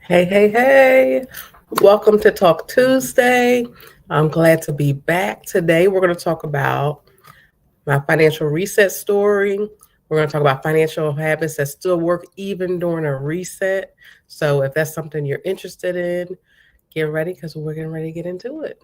Hey, hey, hey. Welcome to Talk Tuesday. I'm glad to be back. Today, we're going to talk about my financial reset story. We're going to talk about financial habits that still work even during a reset. So, if that's something you're interested in, get ready because we're getting ready to get into it.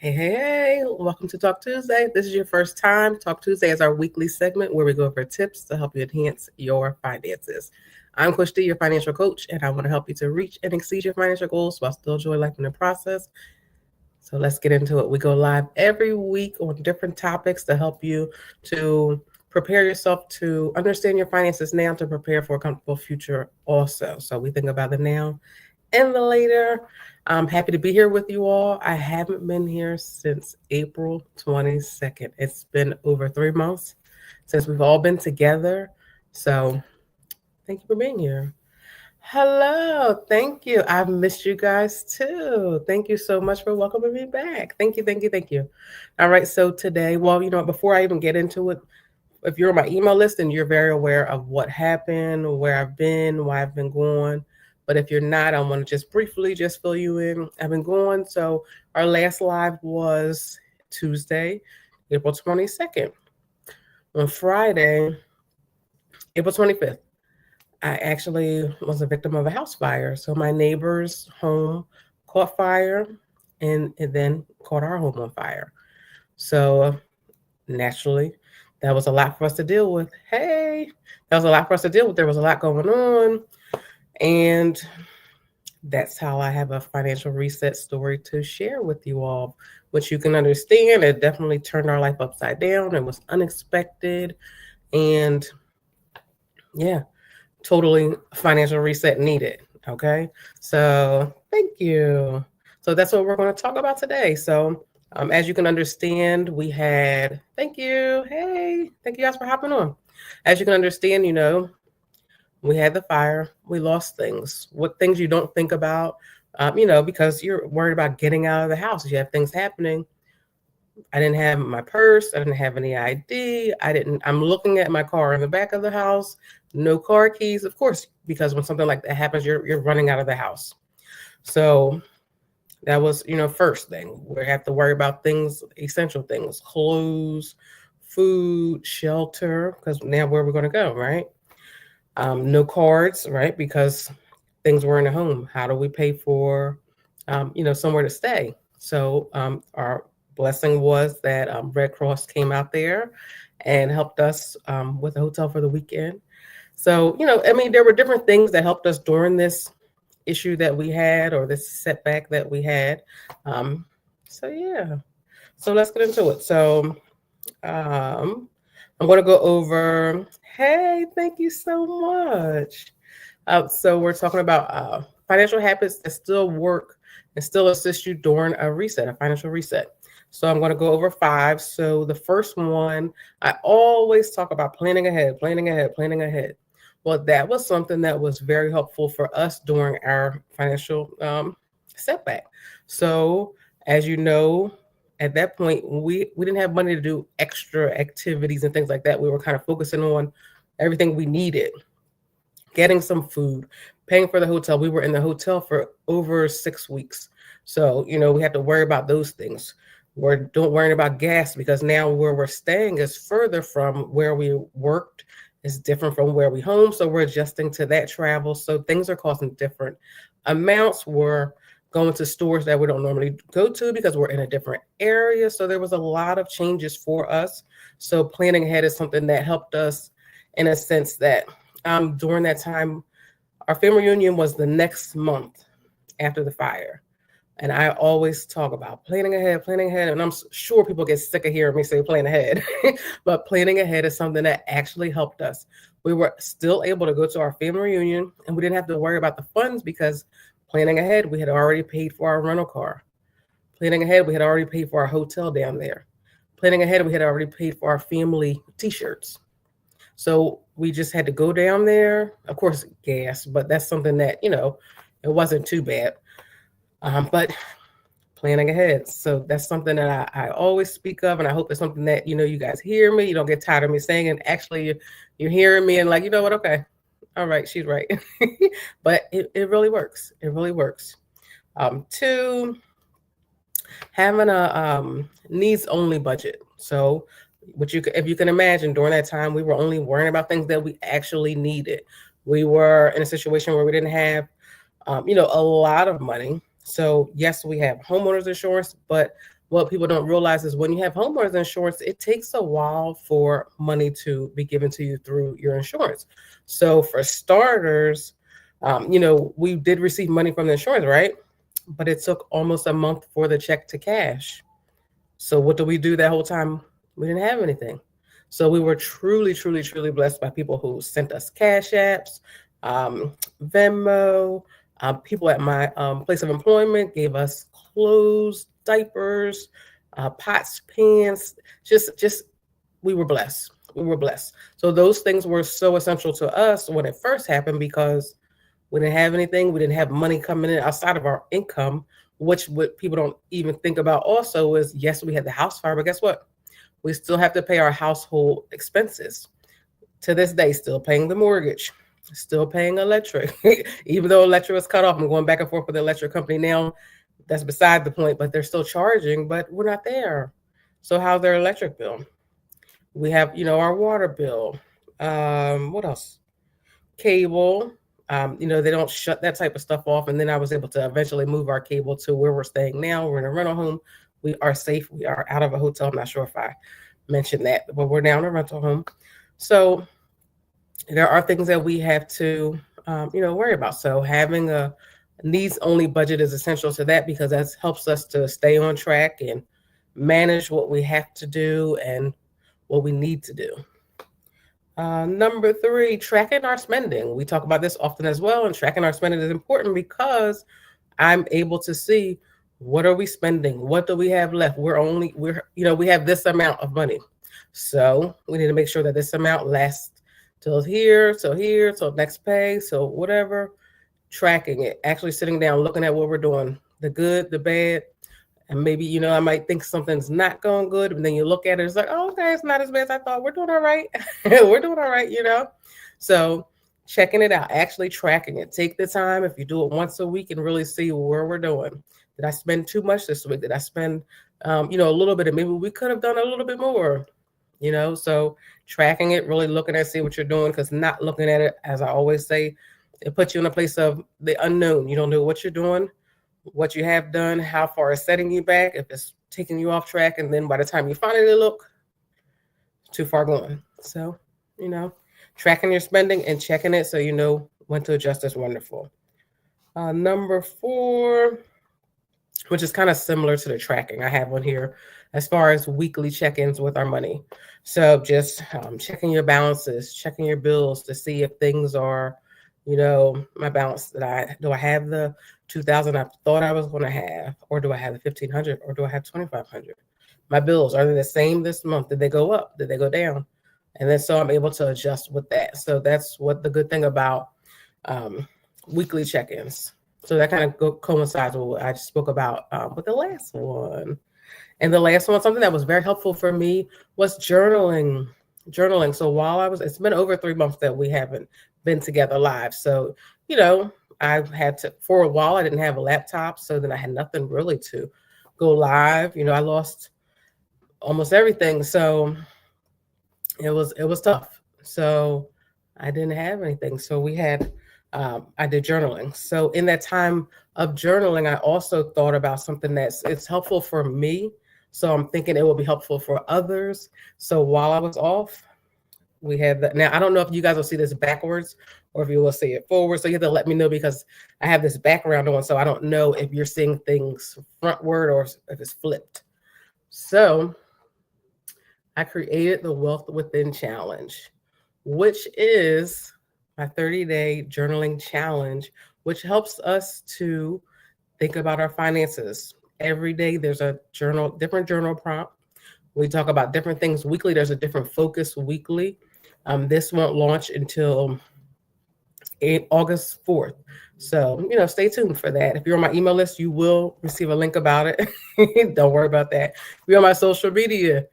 Hey, hey, hey. Welcome to Talk Tuesday. This is your first time. Talk Tuesday is our weekly segment where we go over tips to help you enhance your finances. I'm Coach D, your financial coach, and I want to help you to reach and exceed your financial goals while still enjoy life in the process. So let's get into it. We go live every week on different topics to help you to prepare yourself to understand your finances now to prepare for a comfortable future also. So we think about the now and the later. I'm happy to be here with you all. I haven't been here since April 22nd. It's been over 3 months since we've all been together. So thank you for being here. Hello, thank you. I've missed you guys too. Thank you so much for welcoming me back. Thank you, thank you, thank you. All right, so today, well, before I even get into it, if you're on my email list and you're very aware of what happened, where I've been, why I've been gone. But if you're not, I want to just briefly just fill you in. I've been gone. So our last live was Tuesday, April 22nd. On Friday, April 25th, I actually was a victim of a house fire. So my neighbor's home caught fire and it then caught our home on fire. So naturally, that was a lot for us to deal with. Hey, that was a lot for us to deal with. There was a lot going on. And that's how I have a financial reset story to share with you all, which you can understand. It definitely turned our life upside down. It was unexpected. And yeah, totally financial reset needed. Okay. So thank you. So that's what we're going to talk about today. So as you can understand, thank you. Hey, thank you guys for hopping on. As you can understand, we had the fire, we lost things. What things you don't think about, because you're worried about getting out of the house. You have things happening. I didn't have my purse. I didn't have any ID. I'm looking at my car in the back of the house, no car keys, of course, because when something like that happens, you're running out of the house. So that was, first thing. We have to worry about things, essential things, clothes, food, shelter, because now where we're going to go, right? No cards, right? Because things were in the home. How do we pay for, somewhere to stay? So our blessing was that Red Cross came out there and helped us with a hotel for the weekend. So, there were different things that helped us during this issue that we had or this setback that we had. So, yeah. So let's get into it. So I'm going to go over, hey, thank you so much. So we're talking about financial habits that still work and still assist you during a financial reset. So I'm going to go over 5. So the first one, I always talk about planning ahead, planning ahead, planning ahead. Well, that was something that was very helpful for us during our financial setback. So as you know, at that point, we didn't have money to do extra activities and things like that. We were kind of focusing on everything we needed, getting some food, paying for the hotel. We were in the hotel for over 6 weeks. So, we had to worry about those things. We're worrying about gas because now where we're staying is further from where we worked. It's different from where we home. So we're adjusting to that travel. So things are costing different amounts. We're going to stores that we don't normally go to because we're in a different area. So there was a lot of changes for us. So planning ahead is something that helped us in a sense that during that time, our family reunion was the next month after the fire. And I always talk about planning ahead. And I'm sure people get sick of hearing me say plan ahead. But planning ahead is something that actually helped us. We were still able to go to our family reunion, and we didn't have to worry about the funds because planning ahead, we had already paid for our rental car. Planning ahead, we had already paid for our hotel down there. Planning ahead, we had already paid for our family t-shirts. So we just had to go down there. Of course, gas, but that's something that, it wasn't too bad. But planning ahead. So that's something that I always speak of. And I hope it's something that, you guys hear me. You don't get tired of me saying it. Actually, you're hearing me and like, you know what? Okay. All right. She's right. But it really works. It really works. Two, having a needs only budget. So if you can imagine, during that time, we were only worrying about things that we actually needed. We were in a situation where we didn't have, a lot of money. So yes, we have homeowners insurance, but what people don't realize is when you have homeowners insurance, it takes a while for money to be given to you through your insurance. So for starters, we did receive money from the insurance, right? But it took almost a month for the check to cash. So what do we do that whole time? We didn't have anything. So we were truly, truly, truly blessed by people who sent us cash apps, Venmo. People at my place of employment gave us clothes, diapers, pots, pans. Just we were blessed. We were blessed. So those things were so essential to us when it first happened because we didn't have anything. We didn't have money coming in outside of our income, which what people don't even think about also is, yes, we had the house fire, but guess what? We still have to pay our household expenses. To this day, still paying the mortgage, still paying electric. Even though electric was cut off, I'm going back and forth with the electric company now. That's beside the point, but they're still charging, but we're not there. So how's their electric bill? We have, our water bill. What else? Cable. They don't shut that type of stuff off. And then I was able to eventually move our cable to where we're staying now. We're in a rental home. We are safe. We are out of a hotel. I'm not sure if I mentioned that, but we're now in a rental home. So there are things that we have to, worry about. So having a needs only budget is essential to that because that helps us to stay on track and manage what we have to do and what we need to do. Number three, tracking our spending. We talk about this often as well, and tracking our spending is important because I'm able to see what are we spending, what do we have left. We have this amount of money, so we need to make sure that this amount lasts till here, till next pay, so whatever. Tracking it, actually sitting down, looking at what we're doing, the good, the bad. And maybe, I might think something's not going good, and then you look at it, it's like, oh, okay, it's not as bad as I thought. We're doing all right. We're doing all right, So checking it out, actually tracking it. Take the time, if you do it once a week, and really see where we're doing. Did I spend too much this week? Did I spend, a little bit? Maybe we could have done a little bit more, So tracking it, really looking at, see what you're doing, because not looking at it, as I always say, it puts you in a place of the unknown. You don't know what you're doing, what you have done, how far it's setting you back, if it's taking you off track, and then by the time you finally look, too far gone. So, tracking your spending and checking it so you know when to adjust is wonderful. Number four, which is kind of similar to the tracking I have on here, as far as weekly check-ins with our money. So just checking your balances, checking your bills to see if things are, my balance do I have the 2,000 I thought I was going to have, or do I have the 1,500, or do I have 2,500? My bills, are they the same this month? Did they go up? Did they go down? And then so I'm able to adjust with that. So that's what the good thing about weekly check-ins. So that kind of coincides with what I spoke about with the last one. And the last one, something that was very helpful for me was journaling. So while it's been over 3 months that we haven't been together live. So, I've had to, for a while, I didn't have a laptop. So then I had nothing really to go live. I lost almost everything. So it was tough. So I didn't have anything. So I did journaling. So in that time of journaling, I also thought about something it's helpful for me. So I'm thinking it will be helpful for others. So while I was off, we had that. Now, I don't know if you guys will see this backwards or if you will see it forward. So you have to let me know because I have this background on. So I don't know if you're seeing things frontward or if it's flipped. So I created the Wealth Within Challenge. which is my 30-day journaling challenge, which helps us to think about our finances. Every day there's a different journal prompt. We talk about different things weekly. There's a different focus weekly. This won't launch until August 4th. So, stay tuned for that. If you're on my email list, you will receive a link about it. Don't worry about that. If you're on my social media,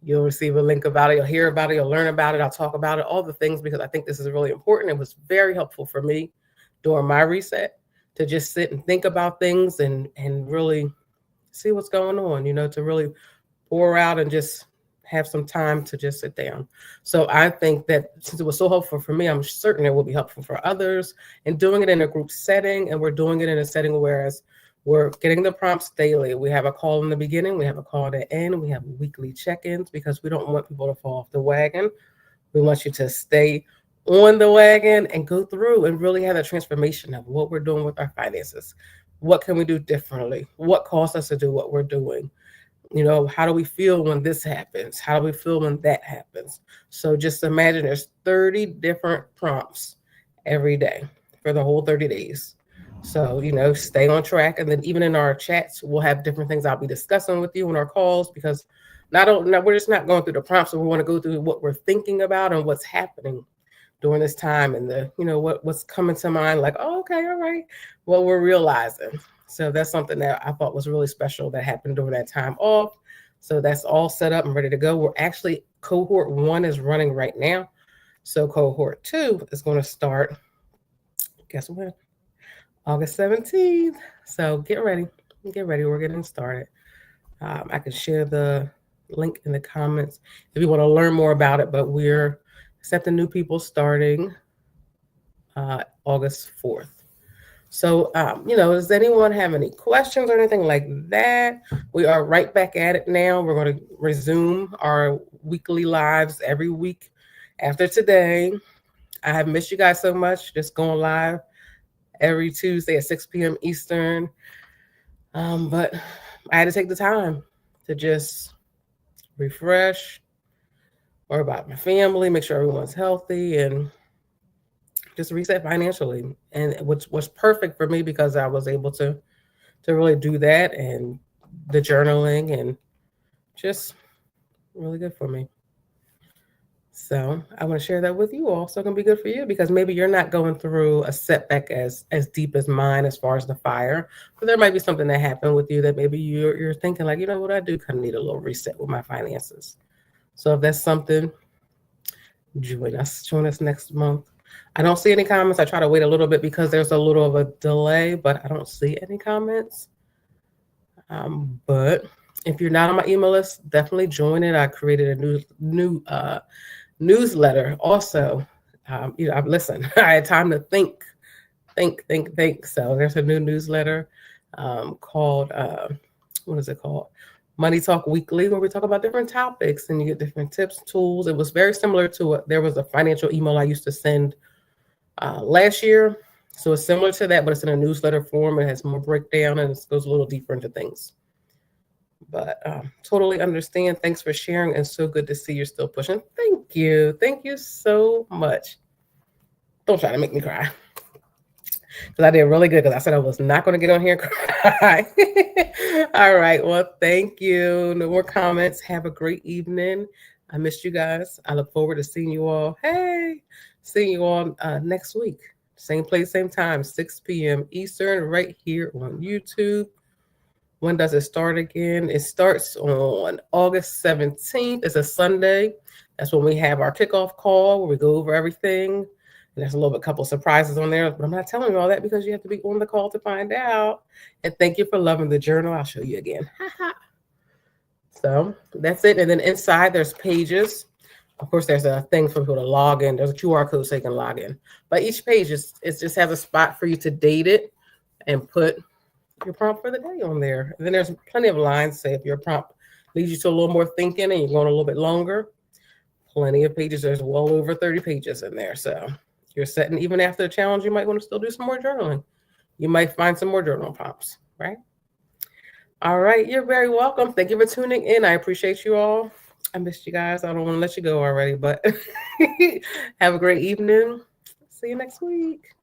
you'll receive a link about it. You'll hear about it. You'll learn about it. I'll talk about it, all the things, because I think this is really important. It was very helpful for me during my reset to just sit and think about things and really see what's going on, to really pour out and just have some time to just sit down. So I think that since it was so helpful for me, I'm certain it will be helpful for others. And doing it in a group setting, and we're doing it in a setting whereas we're getting the prompts daily. We have a call in the beginning, we have a call at the end, we have weekly check-ins because we don't want people to fall off the wagon. We want you to stay on the wagon and go through and really have a transformation of what we're doing with our finances. What can we do differently? What caused us to do what we're doing? How do we feel when this happens? How do we feel when that happens? So just imagine there's 30 different prompts every day for the whole 30 days. So, stay on track. And then even in our chats, we'll have different things I'll be discussing with you in our calls, because we're just not going through the prompts. So we want to go through what we're thinking about and what's happening during this time, and what's coming to mind, like, oh, okay, all right, what we're realizing. So that's something that I thought was really special that happened during that time off. So that's all set up and ready to go. We're actually, cohort 1 is running right now. So cohort 2 is going to start, guess when? August 17th. So get ready. We're getting started. I can share the link in the comments if you want to learn more about it, but we're accepting new people starting August 4th. So, does anyone have any questions or anything like that? We are right back at it now. We're going to resume our weekly lives every week after today. I have missed you guys so much, just going live every Tuesday at 6 p.m. Eastern. But I had to take the time to just refresh, worry about my family, make sure everyone's healthy, and just reset financially. And which was perfect for me because I was able to really do that, and the journaling, and just really good for me. So I want to share that with you all, so it can be good for you, because maybe you're not going through a setback as deep as mine as far as the fire, but there might be something that happened with you that maybe you're thinking like, what, I do kind of need a little reset with my finances. So if that's something, join us next month. I don't see any comments. I try to wait a little bit because there's a little of a delay, but I don't see any comments. But if you're not on my email list, definitely join it. I created a new newsletter also. Listen, I had time to think. So there's a new newsletter called, what is it called? Money Talk Weekly, where we talk about different topics and you get different tips, tools. It was very similar to there was a financial email I used to send last year. So it's similar to that, but it's in a newsletter form. It has more breakdown and it goes a little deeper into things. But totally understand. Thanks for sharing, and so good to see you're still pushing. Thank you. Thank you so much. Don't try to make me cry, because I did really good, because I said I was not going to get on here and cry. All right. Well, thank you. No more comments. Have a great evening. I missed you guys. I look forward to seeing you all. Seeing you all next week. Same place, same time, 6 p.m. Eastern, right here on YouTube. When does it start again? It starts on August 17th. It's a Sunday. That's when we have our kickoff call where we go over everything. And there's a couple surprises on there, but I'm not telling you all that because you have to be on the call to find out. And thank you for loving the journal. I'll show you again. So that's it. And then inside there's pages. Of course, there's a thing for people to log in. There's a QR code so you can log in. But each page it just has a spot for you to date it and put your prompt for the day on there. And then there's plenty of lines. Say if your prompt leads you to a little more thinking and you're going a little bit longer, plenty of pages. There's well over 30 pages in there. So you're setting, even after the challenge, you might want to still do some more journaling. You might find some more journal prompts, right? All right. You're very welcome. Thank you for tuning in. I appreciate you all. I missed you guys. I don't want to let you go already, but have a great evening. See you next week.